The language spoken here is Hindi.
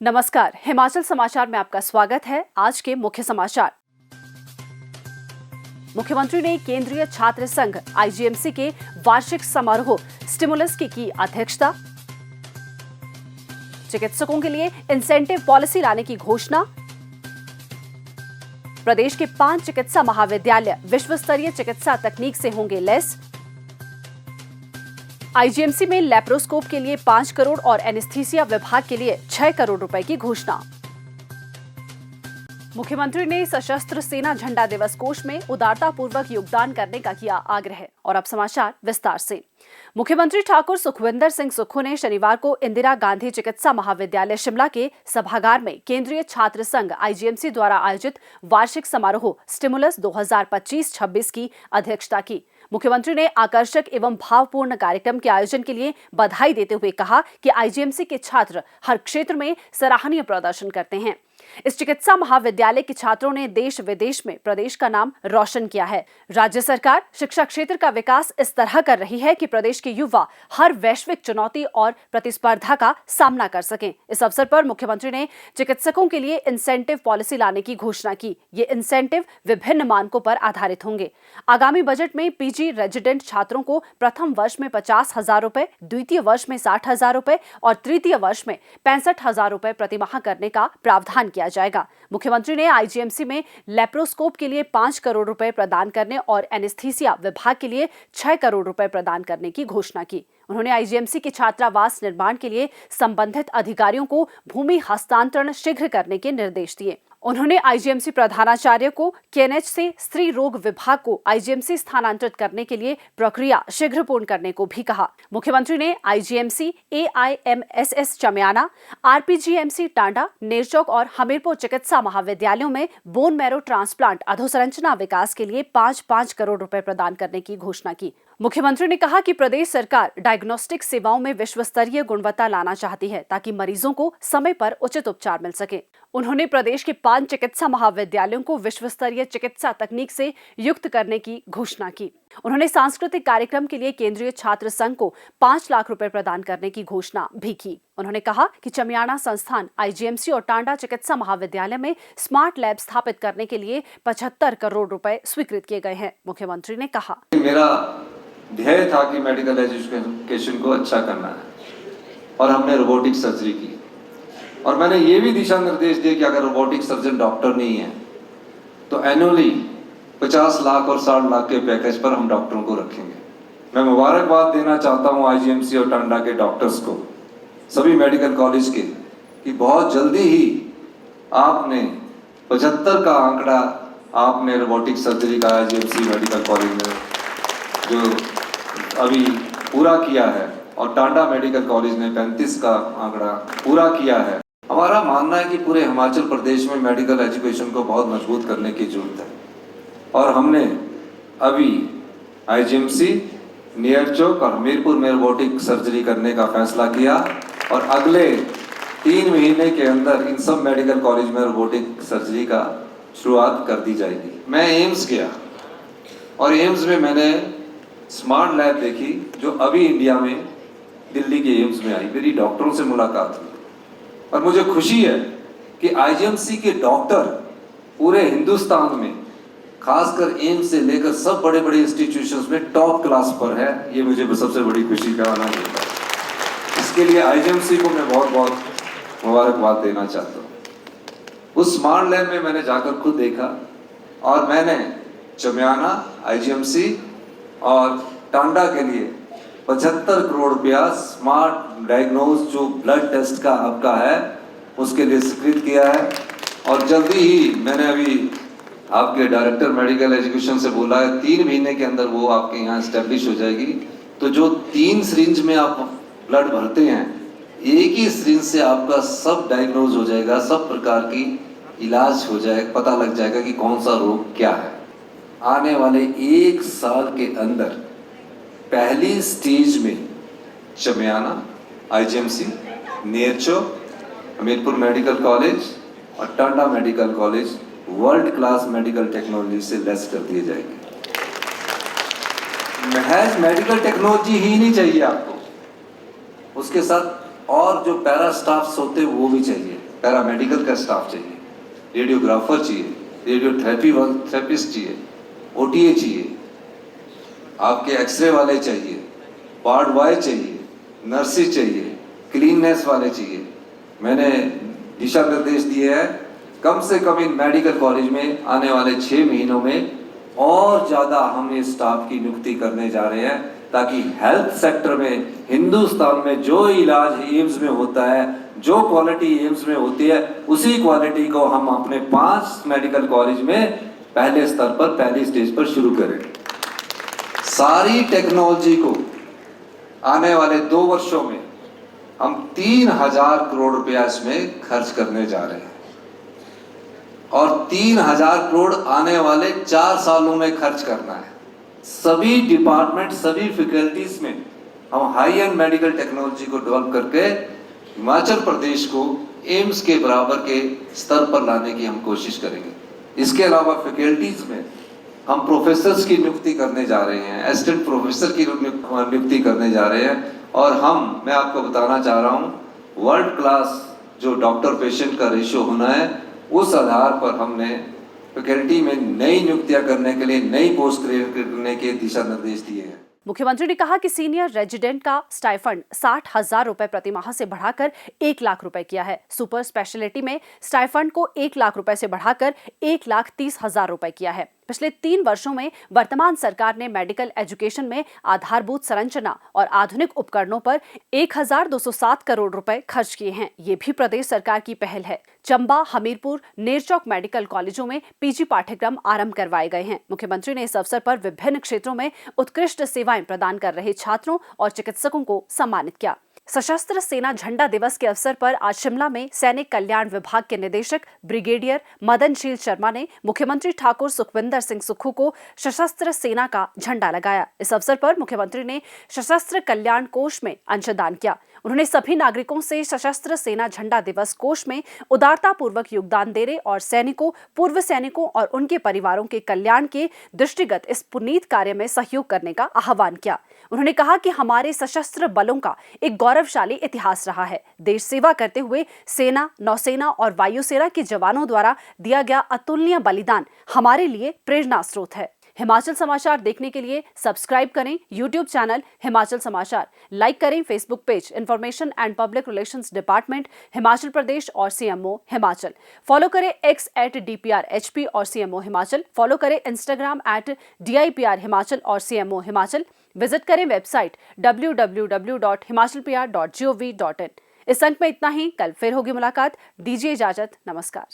नमस्कार, हिमाचल समाचार में आपका स्वागत है। आज के मुख्य समाचार। मुख्यमंत्री ने केंद्रीय छात्र संघ आईजीएमसी के वार्षिक समारोह स्टिमुलस की अध्यक्षता। चिकित्सकों के लिए इंसेंटिव पॉलिसी लाने की घोषणा। प्रदेश के 5 चिकित्सा महाविद्यालय विश्व स्तरीय चिकित्सा तकनीक से होंगे लैस। आईजीएमसी में लेप्रोस्कोप के लिए 5 करोड़ और एनेस्थीसिया विभाग के लिए 6 करोड़ रुपए की घोषणा। मुख्यमंत्री ने सशस्त्र सेना झंडा दिवस कोष में उदारतापूर्वक योगदान करने का किया आग्रह। और अब समाचार विस्तार से। मुख्यमंत्री ठाकुर सुखविंदर सिंह सुक्खू ने शनिवार को इंदिरा गांधी चिकित्सा महाविद्यालय शिमला के सभागार में केंद्रीय छात्र संघ आईजीएमसी द्वारा आयोजित वार्षिक समारोह स्टिमुलस 2025-26 की अध्यक्षता की। मुख्यमंत्री ने आकर्षक एवं भावपूर्ण कार्यक्रम के आयोजन के लिए बधाई देते हुए कहा कि आईजीएमसी के छात्र हर क्षेत्र में सराहनीय प्रदर्शन करते हैं। इस चिकित्सा महाविद्यालय के छात्रों ने देश विदेश में प्रदेश का नाम रोशन किया है। राज्य सरकार शिक्षा क्षेत्र का विकास इस तरह कर रही है कि प्रदेश के युवा हर वैश्विक चुनौती और प्रतिस्पर्धा का सामना कर सकें। इस अवसर पर मुख्यमंत्री ने चिकित्सकों के लिए इंसेंटिव पॉलिसी लाने की घोषणा की। ये इंसेंटिव विभिन्न मानकों पर आधारित होंगे। आगामी बजट में पीजी रेजिडेंट छात्रों को प्रथम वर्ष में 50,000 रुपए, द्वितीय वर्ष में 60,000 रुपए और तृतीय वर्ष में 65,000 रुपए प्रतिमाह करने का प्रावधान किया जाएगा। मुख्यमंत्री ने आईजीएमसी में लेप्रोस्कोप के लिए 5 करोड़ रुपए प्रदान करने और एनेस्थीसिया विभाग के लिए 6 करोड़ रुपए प्रदान करने की घोषणा की। उन्होंने आईजीएमसी के छात्रावास निर्माण के लिए संबंधित अधिकारियों को भूमि हस्तांतरण शीघ्र करने के निर्देश दिए। उन्होंने आईजीएमसी प्रधानाचार्य को केएनएच से स्त्री रोग विभाग को आईजीएमसी स्थानांतरित करने के लिए प्रक्रिया शीघ्र पूर्ण करने को भी कहा। मुख्यमंत्री ने आईजीएमसी, एआईएमएसएस चमियाना, आरपीजीएमसी टांडा, नेरचौक और हमीरपुर चिकित्सा महाविद्यालयों में बोन मैरो ट्रांसप्लांट अधोसंरचना विकास के लिए 5-5 करोड़ रुपए प्रदान करने की घोषणा की। मुख्यमंत्री ने कहा कि प्रदेश सरकार डायग्नोस्टिक सेवाओं में विश्व स्तरीय गुणवत्ता लाना चाहती है ताकि मरीजों को समय पर उचित उपचार मिल सके। उन्होंने प्रदेश के 5 चिकित्सा महाविद्यालयों को विश्व स्तरीय चिकित्सा तकनीक से युक्त करने की घोषणा की। उन्होंने सांस्कृतिक कार्यक्रम के लिए केंद्रीय छात्र संघ को 5 लाख रुपए प्रदान करने की घोषणा भी की। उन्होंने कहा कि चमियाना संस्थान, आईजीएमसी और टांडा चिकित्सा महाविद्यालय में स्मार्ट लैब स्थापित करने के लिए 75 करोड़ रुपए स्वीकृत किए गए हैं। मुख्यमंत्री ने कहा, मेरा ध्येय था कि मेडिकल एजुकेशन को अच्छा करना है और हमने रोबोटिक सर्जरी की। और मैंने ये भी दिशा निर्देश दिए कि अगर रोबोटिक सर्जन डॉक्टर नहीं है तो एनुअली 50 लाख और 60 लाख के पैकेज पर हम डॉक्टरों को रखेंगे। मैं मुबारकबाद देना चाहता हूँ आईजीएमसी और टांडा के डॉक्टर्स को, सभी मेडिकल कॉलेज के, कि बहुत जल्दी ही आपने 75 का आंकड़ा आपने रोबोटिक सर्जरी का आईजीएमसी मेडिकल कॉलेज में जो अभी पूरा किया है और टांडा मेडिकल कॉलेज ने 35 का आंकड़ा पूरा किया है। हमारा मानना है कि पूरे हिमाचल प्रदेश में मेडिकल एजुकेशन को बहुत मजबूत करने की जरूरत है और हमने अभी आईजीएमसी, नेरचौक और हमीरपुर में रोबोटिक सर्जरी करने का फैसला किया और अगले 3 महीने के अंदर इन सब मेडिकल कॉलेज में रोबोटिक सर्जरी का शुरुआत कर दी जाएगी। मैं एम्स गया और एम्स में मैंने स्मार्ट लैब देखी जो अभी इंडिया में दिल्ली के एम्स में आई। मेरी डॉक्टरों से मुलाकात हुई और मुझे खुशी है कि आईजीएमसी के डॉक्टर पूरे हिंदुस्तान में, खासकर एम्स से लेकर सब बड़े बड़े इंस्टीट्यूशंस में टॉप क्लास पर है। ये मुझे सबसे बड़ी खुशी का आनंद होता है। इसके लिए आईजीएमसी को मैं बहुत बहुत मुबारकबाद देना चाहता हूँ। उस स्मार्ट लैब में मैंने जाकर खुद देखा और मैंने चमियाना, आईजीएमसी और टांडा के लिए 75 करोड़ रुपया स्मार्ट डायग्नोज जो ब्लड टेस्ट का आपका है उसके लिए स्वीकृत किया है। और जल्दी ही मैंने अभी आपके डायरेक्टर मेडिकल एजुकेशन से बोला है 3 महीने के अंदर वो आपके यहाँ एस्टेब्लिश हो जाएगी। तो जो 3 सिरिंज में आप ब्लड भरते हैं, एक ही सिरिंज से आपका सब डायग्नोज हो जाएगा, सब प्रकार की इलाज हो जाएगा, पता लग जाएगा कि कौन सा रोग क्या है। आने वाले 1 साल के अंदर पहली स्टेज में Chamiyana, IGMC, Nerchowk, Hamirpur medical college और Tanda medical college world class medical technology से लेस कर दिए जाएंगे। महज मेडिकल टेक्नोलॉजी ही नहीं चाहिए आपको, उसके साथ और जो पैरा स्टाफ्स होते हैं वो भी चाहिए। पैरामेडिकल का स्टाफ चाहिए, रेडियोग्राफर चाहिए, थेरेपिस्ट चाहिए, ओटीए चाहिए, आपके एक्सरे वाले चाहिए, वार्ड बॉय चाहिए, नर्सेज चाहिए, क्लीननेस वाले चाहिए। मैंने दिशा निर्देश दिए हैं कम से कम इन मेडिकल कॉलेज में आने वाले 6 महीनों में और ज़्यादा हम इस स्टाफ की नियुक्ति करने जा रहे हैं, ताकि हेल्थ सेक्टर में हिंदुस्तान में जो इलाज एम्स में होता है, जो क्वालिटी एम्स में होती है, उसी क्वालिटी को हम अपने 5 मेडिकल कॉलेज में पहले स्तर पर, पहली स्टेज पर शुरू करें। सारी टेक्नोलॉजी को आने वाले 2 वर्षों में हम 3000 करोड़ रुपया इसमें खर्च करने जा रहे हैं और 3000 करोड़ आने वाले 4 सालों में खर्च करना है। सभी डिपार्टमेंट, सभी फैकल्टीज में हम हाई एंड मेडिकल टेक्नोलॉजी को डेवलप करके हिमाचल प्रदेश को एम्स के बराबर के स्तर पर लाने की हम कोशिश करेंगे। इसके अलावा फैकल्टीज में हम प्रोफेसर्स की नियुक्ति करने जा रहे हैं, असिस्टेंट प्रोफेसर की नियुक्ति करने जा रहे हैं और मैं आपको बताना चाह रहा हूँ, वर्ल्ड क्लास जो डॉक्टर पेशेंट का रेशियो होना है, उस आधार पर हमने फैकल्टी में नई नियुक्तियां करने के लिए नई पोस्ट क्रिएट करने के दिशा निर्देश दिए हैं। मुख्यमंत्री ने कहा कि सीनियर रेजिडेंट का स्टाइफंड 60,000 रुपए प्रति माह से बढ़ाकर 1 लाख रुपए किया है। सुपर स्पेशलिटी में स्टाइफंड को 1 लाख रुपए से बढ़ाकर 1,30,000 रुपए किया है। पिछले 3 वर्षों में वर्तमान सरकार ने मेडिकल एजुकेशन में आधारभूत संरचना और आधुनिक उपकरणों पर 1,207 करोड़ रुपए खर्च किए हैं। ये भी प्रदेश सरकार की पहल है। चंबा, हमीरपुर, नेरचौक मेडिकल कॉलेजों में पीजी पाठ्यक्रम आरंभ करवाए गए हैं। मुख्यमंत्री ने इस अवसर पर विभिन्न क्षेत्रों में उत्कृष्ट सेवाएं प्रदान कर रहे छात्रों और चिकित्सकों को सम्मानित किया। सशस्त्र सेना झंडा दिवस के अवसर पर आज शिमला में सैनिक कल्याण विभाग के निदेशक ब्रिगेडियर मदनशील शर्मा ने मुख्यमंत्री ठाकुर सुखविंदर सिंह सुक्खू को सशस्त्र सेना का झंडा लगाया। इस अवसर पर मुख्यमंत्री ने सशस्त्र कल्याण कोष में अंशदान किया। उन्होंने सभी नागरिकों से सशस्त्र सेना झंडा दिवस कोष में उदारता पूर्वक योगदान देने और सैनिकों, पूर्व सैनिकों और उनके परिवारों के कल्याण के दृष्टिगत इस पुनीत कार्य में सहयोग करने का आह्वान किया। उन्होंने कहा कि हमारे सशस्त्र बलों का एक गौरवशाली इतिहास रहा है। देश सेवा करते हुए सेना, नौसेना और वायुसेना के जवानों द्वारा दिया गया अतुलनीय बलिदान हमारे लिए प्रेरणा स्रोत है। हिमाचल समाचार देखने के लिए सब्सक्राइब करें यूट्यूब चैनल हिमाचल समाचार, लाइक करें Facebook page information and public relations department Himachal Pradesh और सीएमओ हिमाचल, फॉलो करें X @DPRHP और सीएमओ हिमाचल, फॉलो करें इंस्टाग्राम @DIPR हिमाचल और सीएमओ हिमाचल, विजिट करें वेबसाइट www.himachalpr.gov.in। इस अंक में इतना ही। कल फिर होगी मुलाकात। दीजिए इजाजत। नमस्कार।